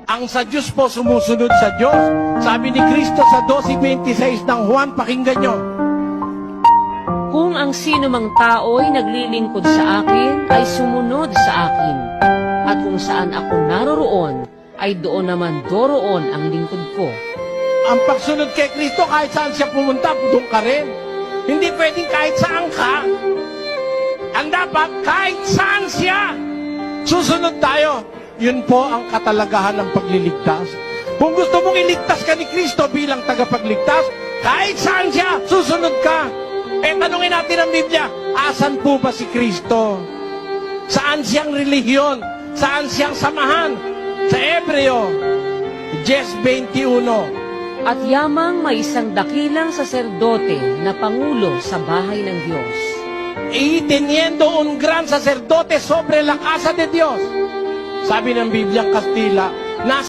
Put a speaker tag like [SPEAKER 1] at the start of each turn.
[SPEAKER 1] Ang sa Diyos po sumusunod sa Diyos. Sabi ni Kristo sa 12:26 ng Juan, pakinggan nyo.
[SPEAKER 2] Kung ang sino mang tao'y naglilingkod sa akin, ay sumunod sa akin. At kung saan ako naroroon, ay doon naman doroon ang lingkod ko.
[SPEAKER 1] Ang pagsunod kay Kristo, kahit saan siya pumunta, doon ka rin. Hindi pwedeng kahit saan ka. Ang dapat, kahit saan siya, susunod tayo. Yun po ang katalagahan ng pagliligtas. Kung gusto mong iligtas ka ni Kristo bilang tagapagligtas, kahit saan siya, susunod ka. Tanungin natin ang Biblia, asan po ba si Kristo? Saan siyang relihiyon? Saan siyang samahan? Sa Hebreo 10:21.
[SPEAKER 2] At yamang may isang dakilang saserdote na pangulo sa bahay ng Diyos.
[SPEAKER 1] Y teniendo un gran sacerdote sobre la casa de Dios. Sabi ng Biblia Kastila, nasa